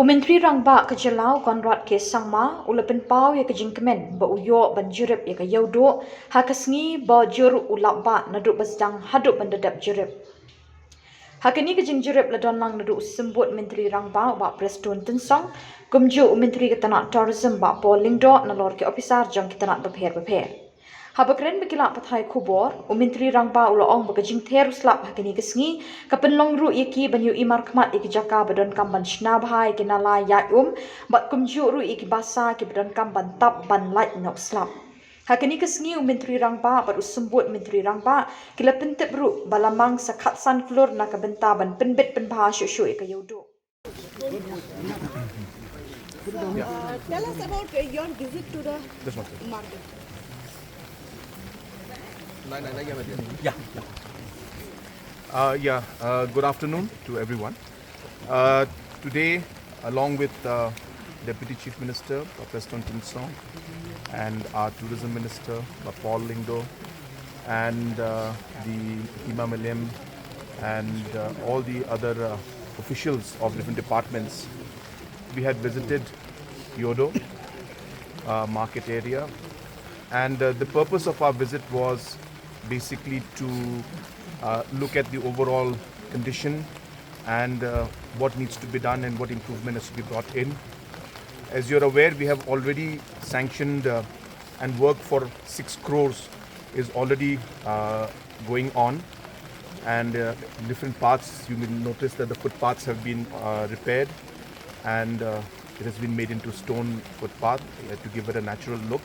Menteri Rangba ke Jelau Konrad ke Sangma ulapen pau ya ke Kmen ba uyo ban Jurip ya ke Yodo ha ke Sngi ba jur Lapbah naduk basdang haduk bandadap Jurip. Hakini ke Jurip ladon lang naduk sembut Menteri Rangba ba Preston Tensong kumju Menteri ke Tanah Tourism ba Lingdo nalor ke ofisar jong ke Tanah beper. Habakren bekilak pathai Khubor, Menteri Rangba uloong bagajing Ther slap hakini kesngi, kapenlong ru iki banyu imar kmat iki jaka badon kamban shnabhai ki nala bat kumju ru iki basa ki badon kamban tap ban light nok slap. Hakini kesngi Menteri Rangba bat usembut Menteri Rangba kila pentip ru balamang sakat san Klur na kabenta ban penbit penbah syuk ke Yodo. Tell us about your visit to the market. Good afternoon to everyone. Today, along with Deputy Chief Minister, Preston Tinsong, and our Tourism Minister, Lingdo, and the Imam Alim, and all the other officials of different departments, we had visited Yodo market area, and the purpose of our visit was basically to look at the overall condition and what needs to be done and what improvement has to be brought in. As you're aware, we have already sanctioned and work for 6 crores is already going on, and different parts you will notice that the footpaths have been repaired, and it has been made into stone footpath to give it a natural look.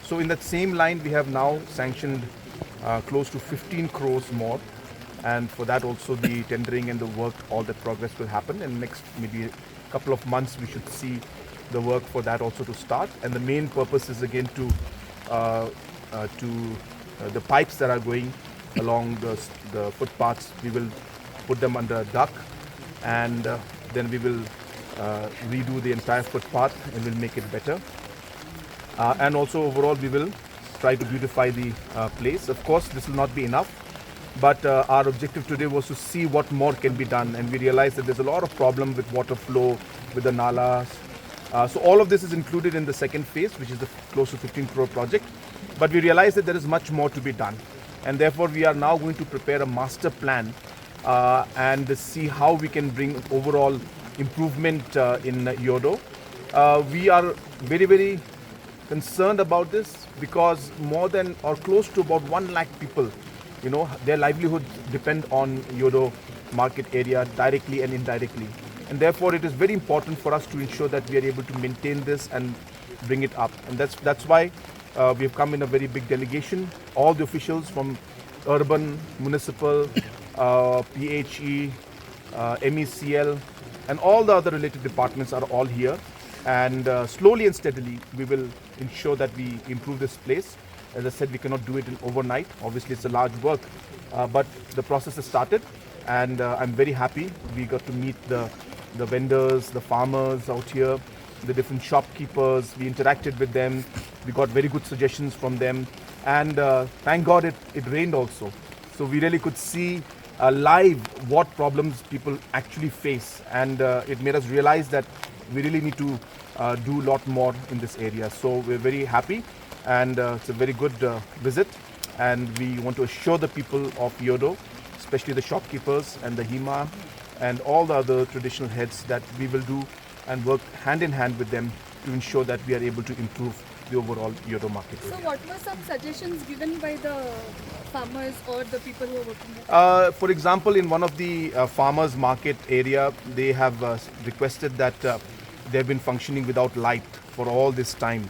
So in that same line, we have now sanctioned close to 15 crores more, and for that also the tendering and the work, all that progress will happen, and next maybe a couple of months we should see the work for that also to start. And the main purpose is again to the pipes that are going along the footpaths, we will put them under a duct, and then we will redo the entire footpath and will make it better. And also overall we will try to beautify the place. Of course, this will not be enough, but our objective today was to see what more can be done, and we realized that there's a lot of problem with water flow, with the nalas. So all of this is included in the second phase, which is the close to 15 crore project, but we realized that there is much more to be done, and therefore we are now going to prepare a master plan and see how we can bring overall improvement in Yodo. We are very, very concerned about this because more than or close to about 1 lakh people, their livelihood depend on Yodo market area directly and indirectly, and therefore it is very important for us to ensure that we are able to maintain this and bring it up. And that's why we have come in a very big delegation. All the officials from urban, municipal, PHE, MECL, and all the other related departments are all here, and slowly and steadily we will ensure that we improve this place. As I said, we cannot do it in overnight. Obviously, it's a large work, but the process has started, and I'm very happy. We got to meet the vendors, the farmers out here, the different shopkeepers. We interacted with them. We got very good suggestions from them, and thank God it rained also. So we really could see live what problems people actually face, and it made us realize that we really need to do a lot more in this area. So we're very happy, and it's a very good visit, and we want to assure the people of Yodo, especially the shopkeepers and the Hima and all the other traditional heads, that we will do and work hand in hand with them to ensure that we are able to improve the overall Yodo market area. So what were some suggestions given by the farmers or the people who are working there? For example, in one of the farmers market area, they have requested that they have been functioning without light for all this time,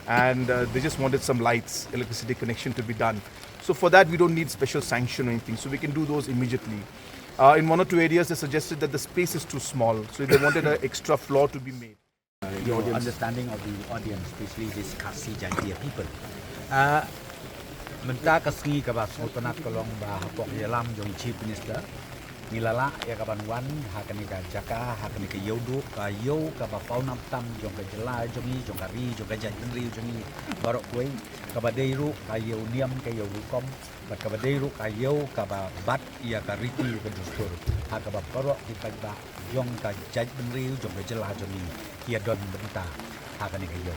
and they just wanted some lights, electricity connection to be done. So for that we don't need special sanction or anything, so we can do those immediately. In 1 or 2 areas they suggested that the space is too small, so they wanted an extra floor to be made. Your understanding of the audience, especially these Khasi Jantia people. Menta Sngi kaba Sultanat Kolong ba Khubor jong Chief Minister nilala ya kaban wan hakanika jaka hakanika Iewduh ka yo kaba fauna tam jong ka jela jongi jong ka ri jong ka janri jongi barok koi kaba deiru ka yo niam ka yo kom bat kaba deiru ka yo kaba bat ya ka riti ka dustur hakaba barok di kaba jong ka jaj benriu jong ka jela jong ni kia don benta hakan ni kayo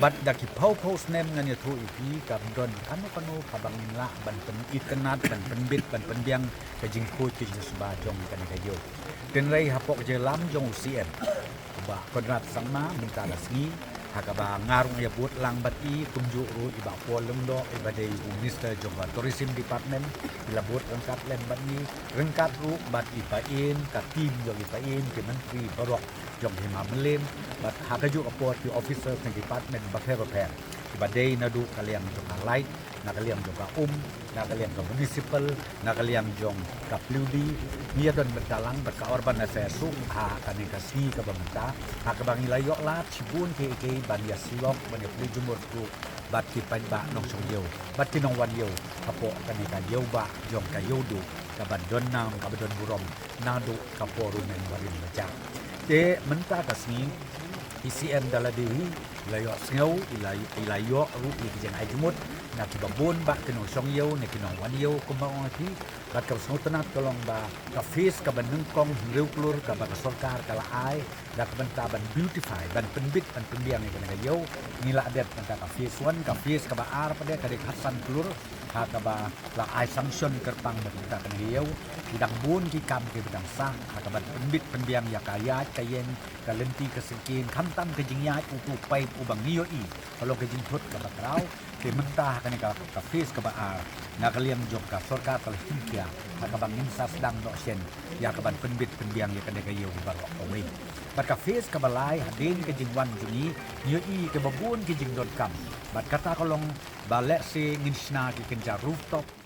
but da ki pau nem ngan ya thu ipi ka don kanu kabang la ban pen ikenat ban penbit ban penbiang ka jing ko ki seba jong kan ni kayo den rei hapok jelam jong UCM ba konrat sangma minta la Sngi hakaba ngarung ya buat lang bati kunju ru iba polem do ibadai minister jong tourism department bila buat rengkat lem bat ni rengkat ru bat ipain ka tim jong ipain ke menteri barok jong hima melem bat hakaju aport di officer ng department bakher ibadai nadu kaliang jong light na kaliang jong ka na kaliang jong municipal na kaliang jong ka pludi nia don berdalang berka urban affairs ha kani kasih ka bamta ha ka bang ilayok la cibun ke ban ya Shillong ban ya pli jumur tu bat ki pan ba nong song yo bat ki nong wan yo kapo kani ka yo ba jong ka Yodo ka ban don nam ka don burom nadu ka poru men barin baca te menta ka Sngi ICM daladiri layok sngau ilayok ru ijen ajmut na ki babon ba kinong song yo ne kinong wan yo kumbang ati bat ka sngau tanat tolong ba ka face ka ban nengkong reu Klur ka ba ka sarkar ka laai da ka benta ban beautify ban penbit ban penbiang ni ka yo nila adet benta ka face one ka face ka ba ar pada ka dek Hasan Klur ha ka ba la ai sanction kerpang benta ka yo bidang bun ki kam ki bidang sang ha ka ban penbit penbiang ya kaya kayen ka lenti ka singkin khantam ka jingya utu pai ubang niyo i kalau ka jingthut ka batrau ke mentah kan ka face ka ba ar na kaliam jok ka sarkar ka hinkia ha ka bang insa sedang no sen ya ka ban penbit penbiang ya ka dek yo barok away bat ka face ka balai hadin ke jingwan juni niyo i ke babun ke jing.com bat kata kolong balek se nginsna ki kenja rooftop